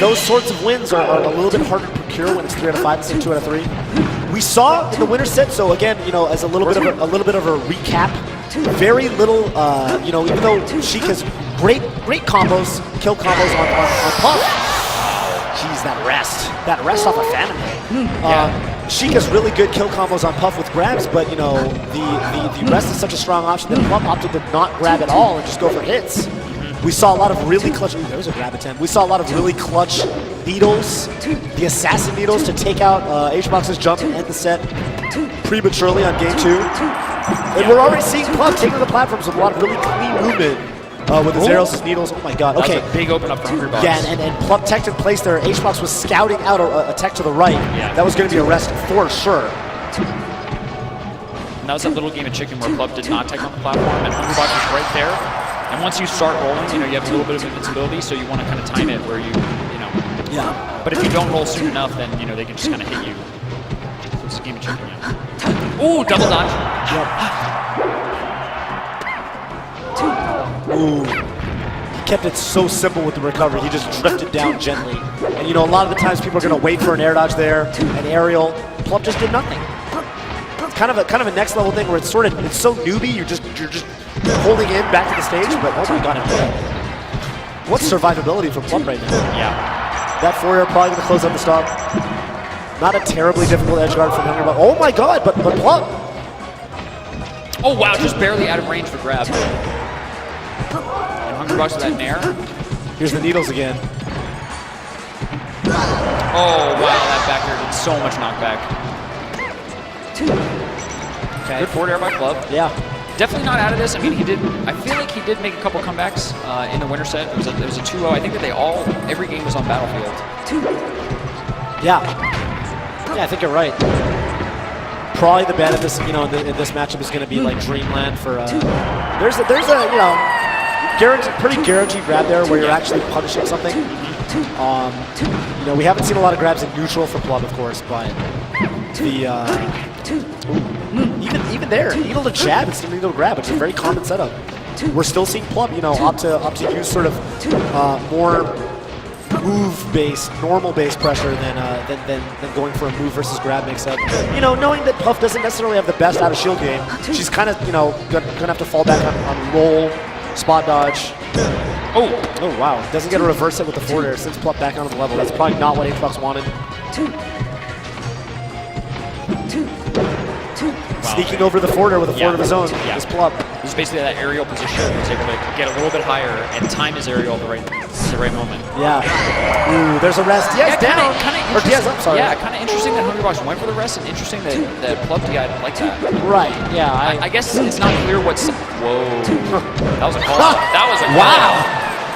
those sorts of wins are a little bit harder to procure when it's 3 out of 5 instead of 2 out of 3. We saw in the winner set, so again, you know, as a little bit of a recap, very little, you know, even though Sheik has great combos, kill combos on Pulp. Jeez, that rest off of Phantom. Sheik has really good kill combos on Puff with grabs, but you know, the rest is such a strong option that Puff opted to not grab at all and just go for hits. We saw a lot of really clutch, there was a grab attempt. We saw a lot of really clutch needles, the assassin needles to take out HBox's jump and end the set prematurely on game 2. And we're already seeing Puff taking the platforms with a lot of really clean movement. With his arrows, his needles, oh my god, okay. That was a big open up for Hungrybox. Yeah, and Plump tech in place there. HBox was scouting out a tech to the right. Yeah. That was going to be a rest for sure. And that was that little game of chicken where Plump did not tech on the platform, and Hungrybox was right there. And once you start rolling, you know, you have a little bit of invincibility, so you want to kind of time it where you know. Yeah. But if you don't roll soon enough, then, you know, they can just kind of hit you. So it's a game of chicken, yeah. Ooh, double dodge. Yep. Ooh. He kept it so simple with the recovery. He just drifted down gently. And you know, a lot of the times people are going to wait for an air dodge there, an aerial. Plump just did nothing. It's kind of a next level thing where it's so newbie. You're just holding in back to the stage. But oh my god, what's survivability for Plump right now? Yeah. That forward air probably going to close up the stop. Not a terribly difficult edge guard from Hungry, but oh my god, but Plump. Oh wow, just barely out of range for grab. Hungrybox with that nair. Here's the needles again. Oh wow, that back air did so much knockback. Okay. Good forward air by Club. Yeah. Definitely not out of this. I mean, I feel like he did make a couple comebacks in the winter set. It was a 2-0. I think that every game was on Battlefield. Yeah. Yeah, I think you're right. Probably the bad of this, you know, in this matchup is going to be like Dreamland for. There's a you know. Pretty guaranteed grab there where you're actually punishing something. You know, we haven't seen a lot of grabs in neutral from Plum, of course, but the even there, needle to jab and needle to grab, which is a very common setup. We're still seeing Plum, you know, opt to use sort of more move-based, normal-based pressure than going for a move versus grab mix-up. You know, knowing that Puff doesn't necessarily have the best out of shield game, she's kind of, you know, gonna have to fall back on roll. Spot dodge. Oh wow. Doesn't get a reverse hit with the forward air since Plup back onto the level. That's probably not what HBox wanted. Sneaking over the forward air with a forward of his own. Yeah. Is Plup. This is basically that aerial position. He's able to get a little bit higher and time his aerial at the right moment. Yeah. Ooh, there's a rest. Diaz down. Kinda or Diaz up, sorry. Yeah, kind of interesting that Hungrybox went for the rest, and interesting that Plup DI'd like that. Right, yeah. I guess it's not clear what's... Whoa. That was a call. That was a call. Wow.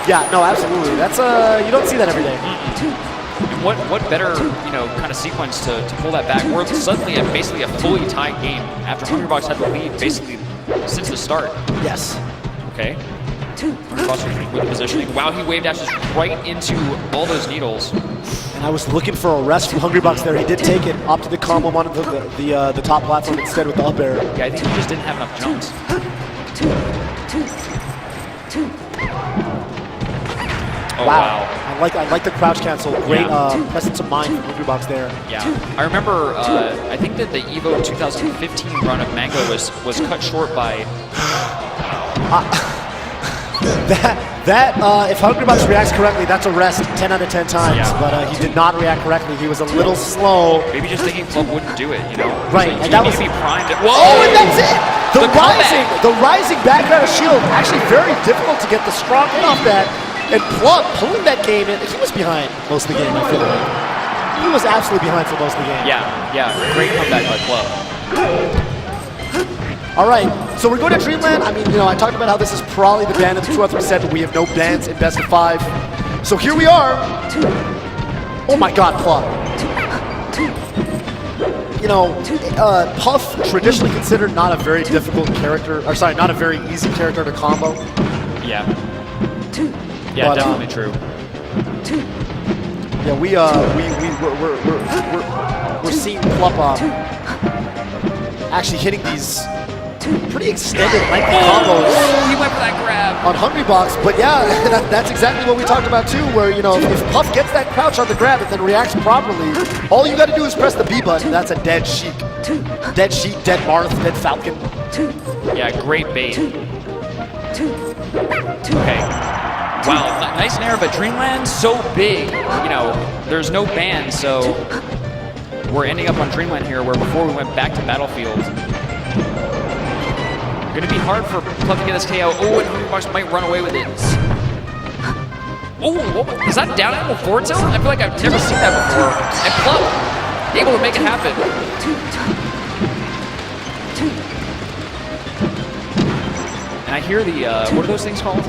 Yeah, no, absolutely. That's you don't see that every day. And what better, you know, kind of sequence to pull that back? We're suddenly at basically a fully tied game after Hungrybox had the lead basically since the start. Yes. Okay. Hungrybox with the positioning. Wow, he wave dashes right into all those needles. And I was looking for a rest from Hungrybox there. He did take it, opted to combo him onto the top platform instead with the up air. Yeah, I think he just didn't have enough jumps. Oh, wow. I like the crouch cancel. Great presence of mind from Hungrybox there. Yeah. I remember, I think that the EVO 2015 run of Mango was cut short by... if Hungrybox reacts correctly, that's a rest 10 out of 10 times. Yeah. But he did not react correctly. He was a little slow. Maybe just thinking Plump wouldn't do it, you know? Right. And that was to be primed. Whoa! Oh, and that's it! The rising background of shield, actually very difficult to get the strong hit off that. And Plump pulling that game in. He was behind most of the game, I feel like. He was absolutely behind for most of the game. Yeah. Great comeback by Plump. All right, so we're going to Dreamland. I mean, you know, I talked about how this is probably the ban of the 2-3 set, but we have no bans in best of 5. So here we are. Oh my God, Plump. You know, Puff, traditionally considered not a very difficult character, or sorry, not a very easy character to combo. Yeah. Yeah, but, definitely true. Yeah, we're seeing Plump actually hitting these pretty extended lengthy combos He went for that grab. on Hungrybox, but yeah, that's exactly what we talked about too, where, you know, if Puff gets that crouch on the grab and then reacts properly, all you gotta do is press the B button, that's a dead Sheik. Dead Sheik, dead Marth, dead Falcon. Yeah, great bait. Okay. Wow, nice nair, but Dreamland so big, you know, there's no ban, so we're ending up on Dreamland here, where before we went back to Battlefield. Gonna be hard for Pulp to get this KO. Oh, and Hungrybox might run away with it. Oh, is that down animal forward tilt? I feel like I've never seen that before. And Pulp, able to make it happen. And I hear the, what are those things called?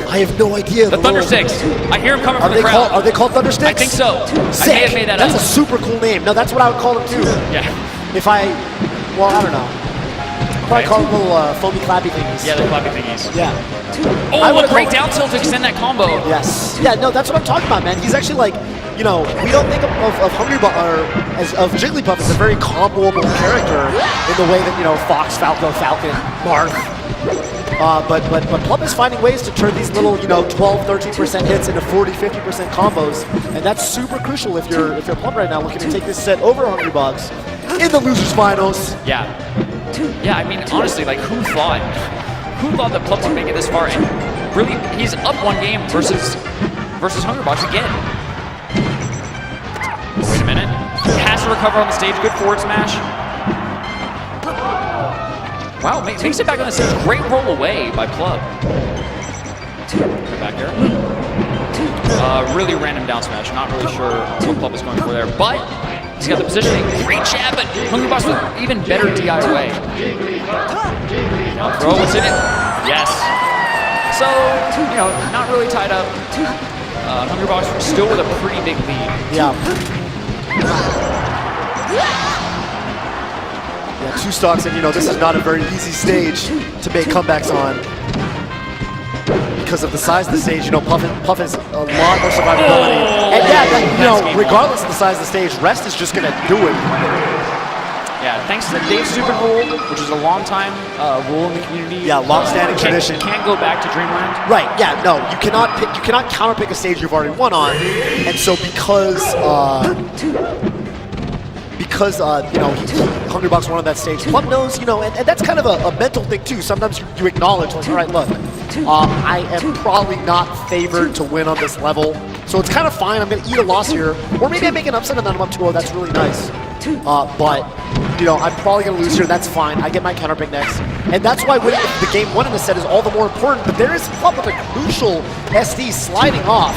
I have no idea. The Thunder Sticks. I hear them coming from the crowd. Are they called Thunder Sticks? I think so. Sick. I may have made that That's up. a super cool name. No, that's what I would call them too. Yeah. If I, well, I don't know. Probably call them little foamy clappy thingies. Yeah, the clappy thingies. Yeah. Oh, what a great down tilt to extend that combo. Yes. Yeah, no, that's what I'm talking about, man. He's actually like, you know, we don't think of Hungrybox or of Jigglypuff as a very comboable character in the way that, you know, Fox, Falco, Falcon, Marth. But Plum is finding ways to turn these little, you know, 12, 13% hits into 40, 50% combos, and that's super crucial if you're Plum right now looking to take this set over Hungrybox in the losers finals. Yeah. Yeah, I mean, honestly, like, who thought that Plum would make it this far? And really, he's up one game versus Hungrybox again. Wait a minute. He has to recover on the stage. Good forward smash. Wow, makes it back on the stage. Great roll away by Plum. Come back here. Really random down smash. Not really sure what Plum is going for there, but he's got the positioning. Great jab, but Hungrybox with even better DI. Now throw, what's in it? Yes. So, you know, not really tied up. Hungrybox still with a pretty big lead. Yeah. Yeah, 2 stocks, and you know, this is not a very easy stage to make comebacks on. Because of the size of the stage, you know, Puff has a lot more survivability. And yeah, that, you know, regardless of the size of the stage, Rest is just going to do it. Yeah, thanks to the Dave Stupid rule, which is a long-time rule in the community. Yeah, long-standing tradition. Can't go back to Dreamland. Right. Yeah. No, you cannot counterpick a stage you've already won on, and so because you know, Hungrybox won on that stage, Plum knows, you know, and that's kind of a mental thing too. Sometimes you acknowledge, like, all right, look, I am probably not favored to win on this level, so it's kind of fine. I'm going to eat a loss here, or maybe I make an upset and then I'm up 2-0. That's really nice. But you know, I'm probably going to lose here. That's fine. I get my counterpick next, and that's why winning the game 1 in the set is all the more important. But there is Plum with a crucial SD sliding off.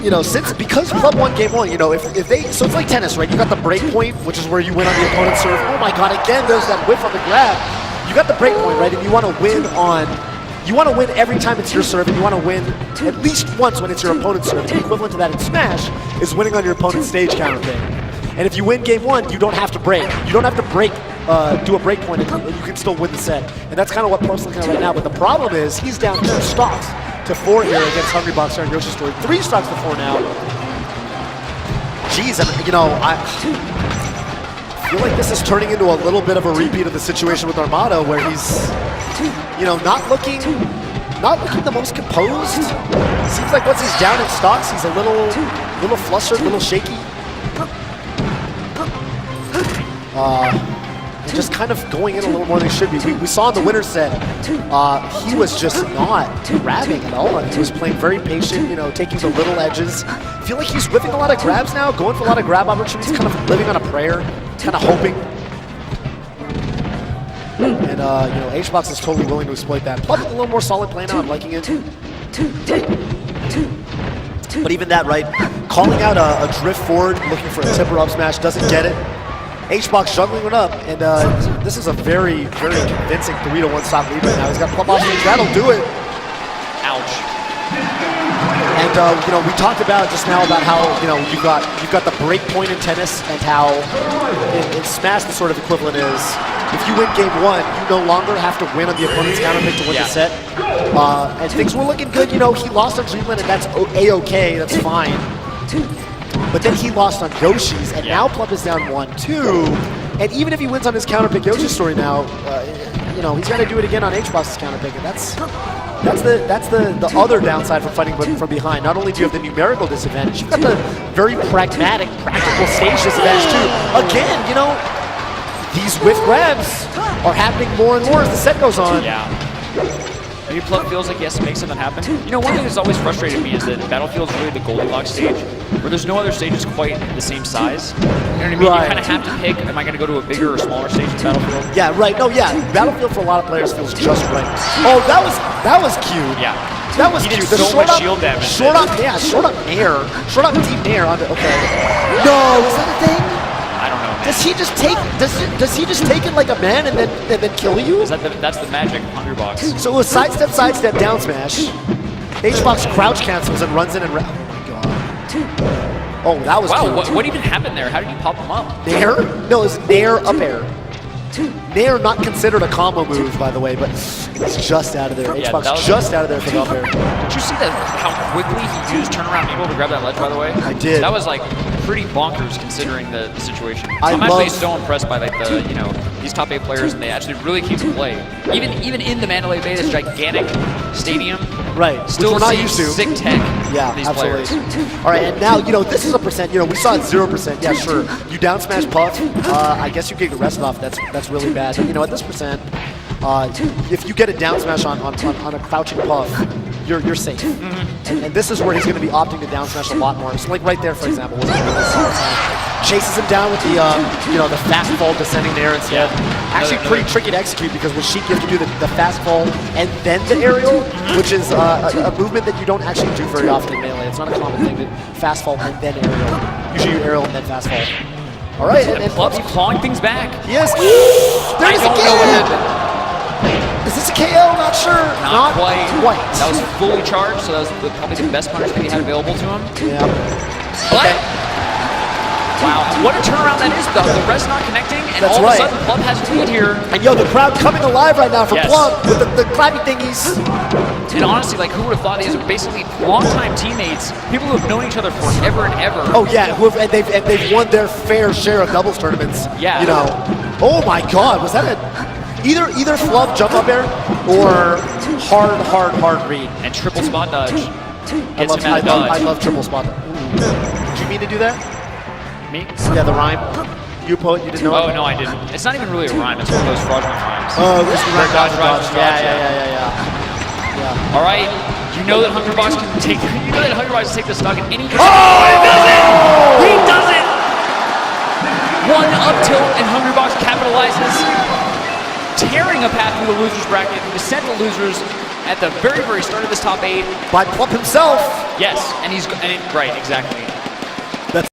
You know, because Plum won game 1, you know, if they, so it's like tennis, right? You got the break point, which is where you win on the opponent's serve. Oh my God! Again, there's that whiff on the grab. You got the break point, right? And you want to win on. You want to win every time it's your serve, and you want to win at least once when it's your opponent's serve. The equivalent to that in Smash is winning on your opponent's stage counter thing. And if you win game 1, you don't have to break. You don't have to break, do a break point, and you can still win the set. And that's kind of what Plump's looking at right now. But the problem is he's down 2 stocks to 4 here against Hungrybox here in Yoshi's Story. 3 stocks to 4 now. Jeez, and you know, I feel like this is turning into a little bit of a repeat of the situation with Armada, where he's, you know, not looking the most composed. Seems like once he's down in stocks, he's a little flustered, a little shaky. And just kind of going in a little more than he should be. We saw in the winner set, he was just not grabbing at all. He was playing very patient, you know, taking the little edges. I feel like he's whipping a lot of grabs now, going for a lot of grab opportunities, kind of living on a prayer, kind of hoping. And, you know, HBox is totally willing to exploit that. Plum a little more solid play now, I'm liking it. But even that, right, calling out a drift forward, looking for a tipper up smash, doesn't get it. HBox juggling it up, and this is a very, very convincing 3-1 stock lead right now. He's got Plum off stage, that'll do it. Ouch. And you know, we talked about just now about how, you know, you've got the break point in tennis, and how in Smash the sort of equivalent is, if you win game 1, you no longer have to win on the opponent's counterpick to win the set. And things were looking good. You know, he lost on Dreamland, and that's A-okay, that's fine. but then he lost on Yoshi's, and now Pulp is down 1-2. And even if he wins on his counter pick Yoshi story now, you know, he's got to do it again on H-Boss's counter pick, and that's the other downside from fighting from behind. Not only do you have the numerical disadvantage, you've got the very pragmatic, practical stage disadvantage too. Again, you know, these whiff grabs are happening more and more as the set goes on. Yeah. Maybe Pulp feels like he has to make something happen. You know, one thing that's always frustrated me is that Battlefield's really the Goldilocks stage, where there's no other stages quite the same size. You know what I mean? Right. You kind of have to pick, am I going to go to a bigger or smaller stage in Battlefield? Yeah, right. No, yeah. Battlefield for a lot of players feels just right. Oh, that was cute. Yeah. That was He did cute. so much shield damage. Short up, yeah, short up air. Short up deep air onto, okay. No, is that a thing? I don't know, man. Does he just take does he just take it like a man and then kill you? Is that that's the magic of Hungry Box. So it was sidestep, down smash. H-Box crouch cancels and runs in and... Oh my god. Oh, that was Wow, cute. what even happened there? How did you pop him up? Nair? No, it's Nair up air. Nair not considered a combo move, by the way, but it's just out of there. Yeah, H-Box that was- just out of there for the up air. Did you see how quickly he used turnaround Eagle to grab that ledge, by the way? I did. That was like pretty bonkers considering the situation. I I'm actually love- so impressed by like the, you know, these top 8 players, and they actually really keep to play. Even in the Mandalay Bay, this gigantic stadium, Right, still which we're not seeing used to. sick tech Yeah, from these absolutely. players. All right, and now, you know, this is a percent. You know, we saw it 0%. Yeah, sure. You down smash Puff. I guess you get arrested off. That's really bad. But, you know, at this percent, if you get a down smash on a crouching Puff, you're safe. Mm-hmm. And this is where he's going to be opting to down smash a lot more. So, like right there, for example, was chases him down with the you know, the fast fall descending there instead. Actually, pretty tricky to execute because with Sheik you have to do the fast fall and then the aerial, which is a movement that you don't actually do very often in Melee. It's not a common thing to fast fall and then aerial. Usually you aerial and then fast fall. All right, and Pulp's clawing things back. he is. There I it is don't know what happened. again. Is this a KO? Not sure. Not quite. Quite. That was fully charged, so that was probably the best punishment he had available to him. Yeah. But, wow, what a turnaround that is, though. The rest not connecting, and That's all right. of a sudden, Pulp has a lead here. And yo, the crowd coming alive right now for Yes. Plum with the clappy thingies. And honestly, like, who would have thought these are basically longtime teammates, people who have known each other forever and ever. Oh yeah, and they've won their fair share of doubles tournaments. Yeah. You know. Oh my God, was that either fluff jump up air or hard read? And triple spot dodge. I Gets him out of dodge. I love triple spot. Did you mean to do that? Me? Yeah, the rhyme. You poet, you didn't know Oh, it? no, I didn't. It's not even really a rhyme. It's one of those fraudulent rhymes. Oh, just the right Dodge, dodge. dodge, Yeah. All right. You know that Hungry Box can take. You know that Hungry Box can take the stock in any. Oh! He does it! One up tilt, and Hungry Box capitalizes, tearing a path through the losers bracket. The central losers at the very, very start of this top 8. By Plump himself. Yes, and right, exactly.